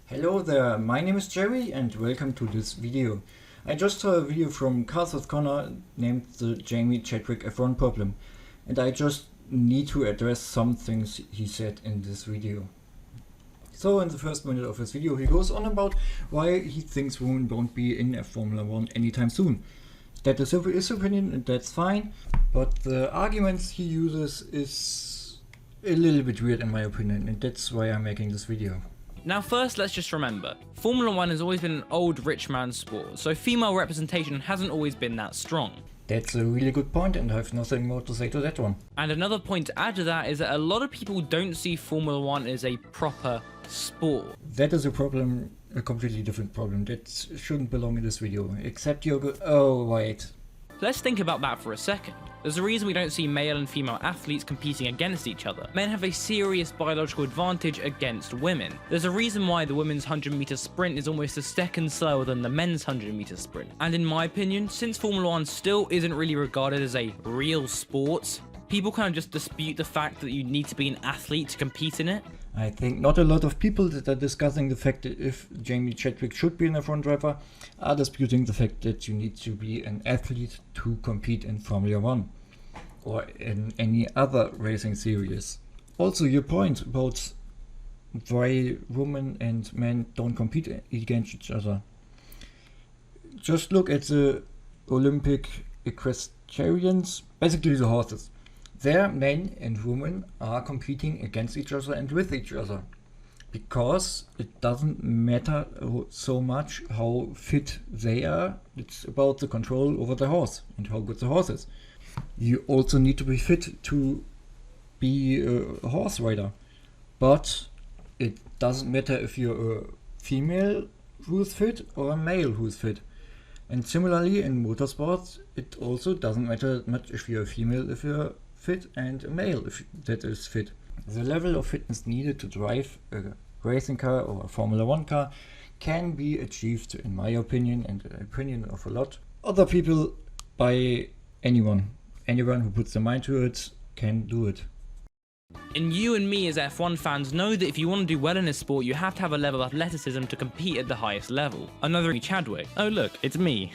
Hello there, my name is Jerry and welcome to this video. I just saw a video from Carthus Connor named the Jamie Chadwick F1 problem, and I just need to address some things he said in this video. So in the first minute of his video he goes on about why he thinks women won't be in Formula 1 anytime soon. That is his opinion and that's fine, but the arguments he uses is a little bit weird in my opinion, and that's why I'm making this video. Now first, let's just remember, Formula 1 has always been an old rich man's sport, so female representation hasn't always been that strong. That's a really good point and I have nothing more to say to that one. And another point to add to that is that a lot of people don't see Formula 1 as a proper sport. That is a problem, a completely different problem, that shouldn't belong in this video, except oh wait. Let's think about that for a second. There's a reason we don't see male and female athletes competing against each other. Men have a serious biological advantage against women. There's a reason why the women's 100-meter sprint is almost a second slower than the men's 100-meter sprint. And in my opinion, since Formula 1 still isn't really regarded as a real sport, people kind of just dispute the fact that you need to be an athlete to compete in it. I think not a lot of people that are discussing the fact that if Jamie Chadwick should be an F1 driver are disputing the fact that you need to be an athlete to compete in Formula 1 or in any other racing series. Also, your point about why women and men don't compete against each other. Just look at the Olympic equestrians, basically the horses. There, men and women are competing against each other and with each other, because it doesn't matter so much how fit they are, it's about the control over the horse and how good the horse is. You also need to be fit to be a horse rider, but it doesn't matter if you're a female who is fit or a male who is fit. And similarly in motorsports, it also doesn't matter much if you're a female, if you're fit, and a male if that is fit. The level of fitness needed to drive a racing car or a Formula 1 car can be achieved, in my opinion and the opinion of a lot other people, by anyone. Anyone who puts their mind to it can do it. And you and me as F1 fans know that if you want to do well in this sport, you have to have a level of athleticism to compete at the highest level. Another Chadwick. Oh look, it's me.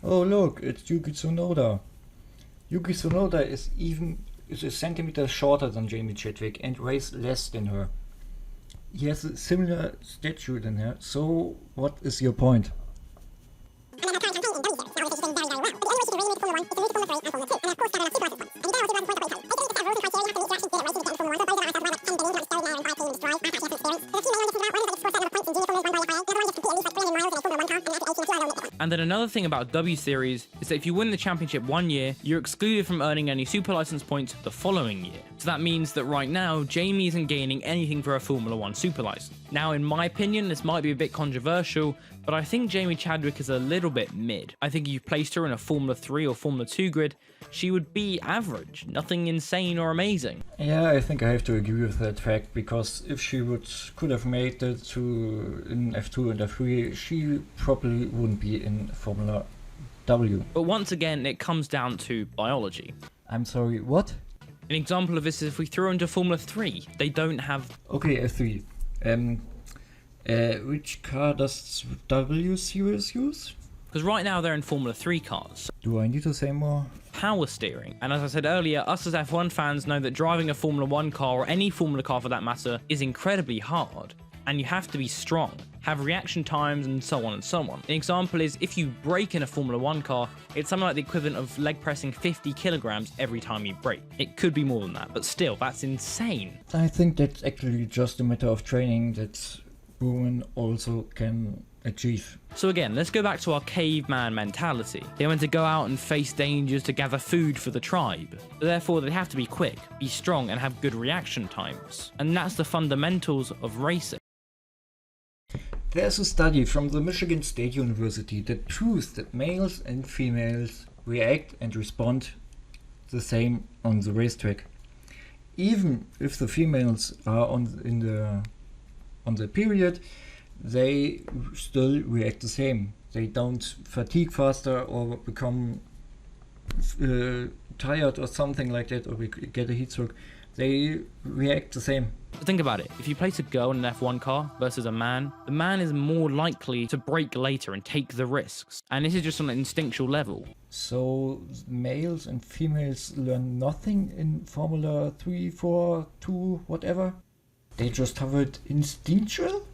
Oh look, it's Yuki Tsunoda. Yuki Tsunoda is a centimeter shorter than Jamie Chadwick and weighs less than her. He has a similar stature than her, so what is your point? And then another thing about W Series is that if you win the championship one year, you're excluded from earning any super license points the following year. So that means that right now, Jamie isn't gaining anything for a Formula 1 super license. Now, in my opinion, this might be a bit controversial, but I think Jamie Chadwick is a little bit mid. I think if you placed her in a Formula 3 or Formula 2 grid, she would be average, nothing insane or amazing. Yeah, I think I have to agree with that fact, because if she could have made it to in F2 and F3, she probably wouldn't be in Formula W. But once again, it comes down to biology. I'm sorry, what? An example of this is if we throw into Formula 3, they don't have... Okay, F3. Which car does W Series use? Because right now they're in Formula 3 cars. Do I need to say more? Power steering. And as I said earlier, us as F1 fans know that driving a Formula 1 car, or any Formula car for that matter, is incredibly hard. And you have to be strong, have reaction times, and so on and so on. An example is if you brake in a Formula 1 car, it's something like the equivalent of leg pressing 50 kilograms every time you brake. It could be more than that, but still, that's insane. I think that's actually just a matter of training that women also can achieve. So again, let's go back to our caveman mentality. They went to go out and face dangers to gather food for the tribe. Therefore, they have to be quick, be strong, and have good reaction times. And that's the fundamentals of racing. There's a study from the Michigan State University that proves that males and females react and respond the same on the racetrack. Even if the females are on the period, they still react the same. They don't fatigue faster or become tired or something like that, or we get a heat stroke. they react the same. So think about it. If you place a girl in an F1 car versus a man, the man is more likely to brake later and take the risks. And this is just on an instinctual level. So males and females learn nothing in Formula 3, 4, 2, whatever? They just have it instinctual?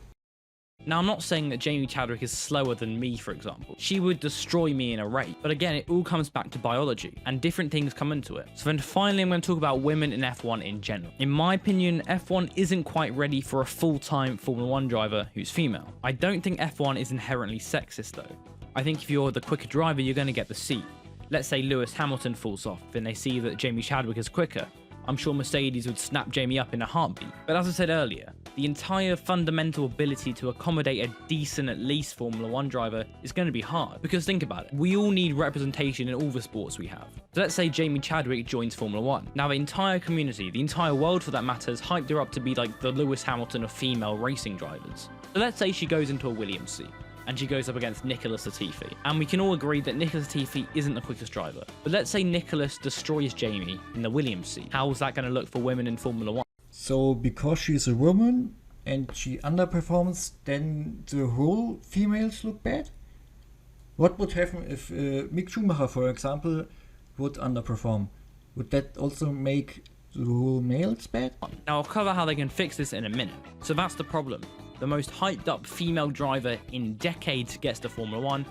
Now, I'm not saying that Jamie Chadwick is slower than me, for example. She would destroy me in a race. But again, it all comes back to biology, and different things come into it. So then finally, I'm going to talk about women in F1 in general. In my opinion, F1 isn't quite ready for a full-time Formula 1 driver who's female. I don't think F1 is inherently sexist, though. I think if you're the quicker driver, you're going to get the seat. Let's say Lewis Hamilton falls off, and they see that Jamie Chadwick is quicker. I'm sure Mercedes would snap Jamie up in a heartbeat. But as I said earlier, the entire fundamental ability to accommodate a decent, at least, Formula 1 driver is going to be hard. Because think about it, we all need representation in all the sports we have. So let's say Jamie Chadwick joins Formula 1. Now the entire community, the entire world for that matter, has hyped her up to be like the Lewis Hamilton of female racing drivers. So let's say she goes into a Williams seat, and she goes up against Nicholas Latifi. And we can all agree that Nicholas Latifi isn't the quickest driver. But let's say Nicholas destroys Jamie in the Williams seat. How is that going to look for women in Formula 1? So because she's a woman and she underperforms, then the whole females look bad? What would happen if Mick Schumacher, for example, would underperform? Would that also make the whole males bad? Now I'll cover how they can fix this in a minute. So that's the problem. The most hyped up female driver in decades gets to Formula 1,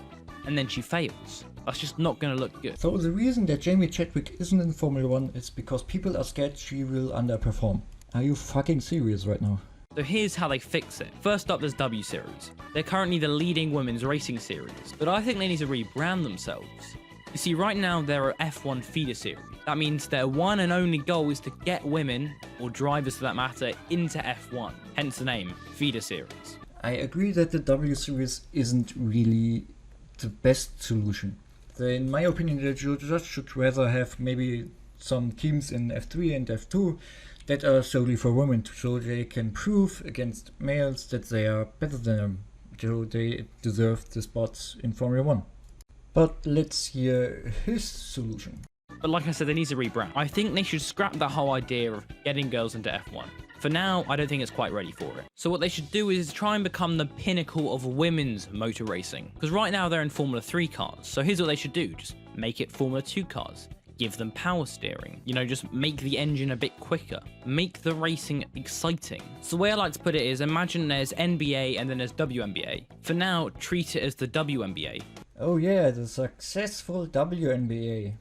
and then she fails. That's just not going to look good. So the reason that Jamie Chadwick isn't in Formula 1 is because people are scared she will underperform. Are you fucking serious right now? So here's how they fix it. First up, there's W Series. They're currently the leading women's racing series, but I think they need to rebrand themselves. You see, right now they're an F1 feeder series. That means their one and only goal is to get women, or drivers for that matter, into F1. Hence the name, feeder series. I agree that the W Series isn't really the best solution. In my opinion, they just should rather have maybe some teams in F3 and F2 that are solely for women, so they can prove against males that they are better than them, so they deserve the spots in Formula 1. But let's hear his solution. But like I said, they need to rebrand. I think they should scrap that whole idea of getting girls into F1. For now, I don't think it's quite ready for it. So what they should do is try and become the pinnacle of women's motor racing. Because right now they're in Formula 3 cars. So here's what they should do. Just make it Formula 2 cars. Give them power steering. You know, just make the engine a bit quicker. Make the racing exciting. So the way I like to put it is, imagine there's NBA and then there's WNBA. For now, treat it as the WNBA. Oh yeah, the successful WNBA.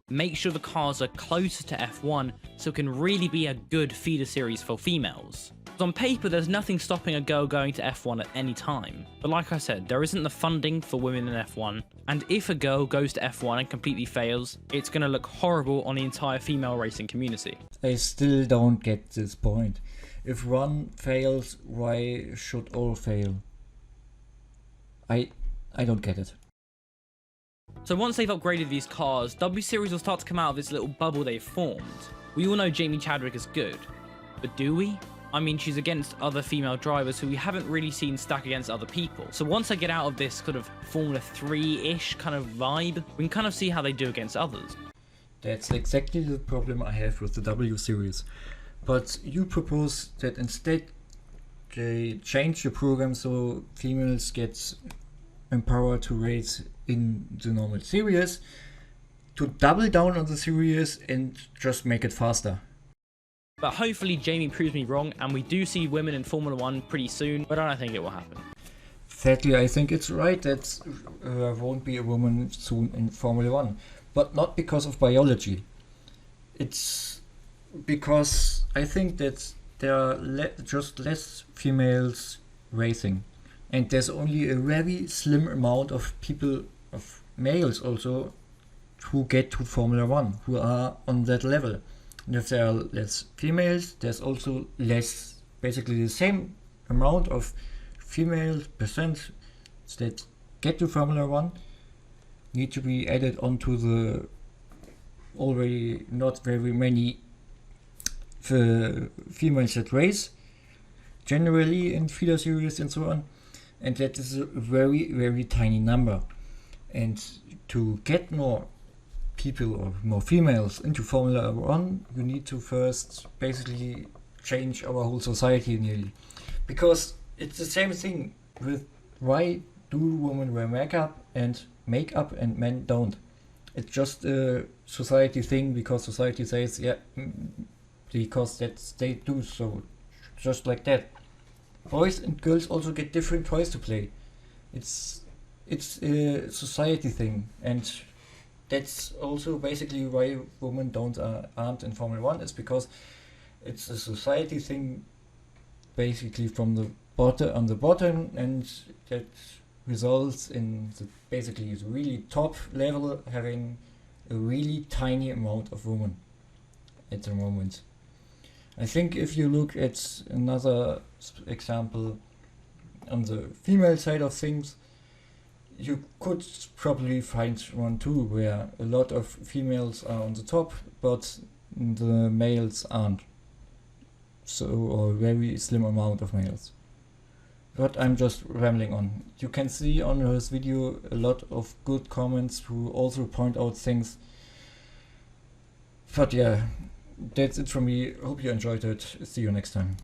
Make sure the cars are closer to F1 so it can really be a good feeder series for females. Because on paper, there's nothing stopping a girl going to F1 at any time. But like I said, there isn't the funding for women in F1, and if a girl goes to F1 and completely fails, it's going to look horrible on the entire female racing community. I still don't get this point. If one fails, why should all fail? I don't get it. So once they've upgraded these cars, W Series will start to come out of this little bubble they've formed. We all know Jamie Chadwick is good, but do we? I mean, she's against other female drivers who we haven't really seen stack against other people. So once I get out of this kind of Formula 3-ish kind of vibe, we can kind of see how they do against others. That's exactly the problem I have with the W Series. But you propose that instead they change the program so females get empowered to race in the normal series, to double down on the series and just make it faster. But hopefully Jamie proves me wrong and we do see women in Formula 1 pretty soon, but I don't think it will happen. Sadly, I think it's right that there won't be a woman soon in Formula 1, but not because of biology. It's because I think that there are just less females racing, and there's only a very slim amount of people, of males also, who get to Formula 1, who are on that level. And if there are less females, there's also less, basically the same amount of female percent that get to Formula 1 need to be added onto the already not very many females that race generally in feeder series and so on, and that is a very, very tiny number. And to get more people or more females into Formula One, you need to first basically change our whole society nearly. Because it's the same thing with why do women wear makeup and men don't. It's just a society thing because society says, yeah, because they do so, just like that. Boys and girls also get different toys to play. It's a society thing, and that's also basically why women aren't in Formula One. It's because it's a society thing, basically from the bottom, and that results in basically the really top level having a really tiny amount of women at the moment. I think if you look at another example on the female side of things, you could probably find one too, where a lot of females are on the top, but the males aren't. So, or a very slim amount of males. But I'm just rambling on. You can see on his video a lot of good comments who also point out things. But yeah, that's it from me. Hope you enjoyed it. See you next time.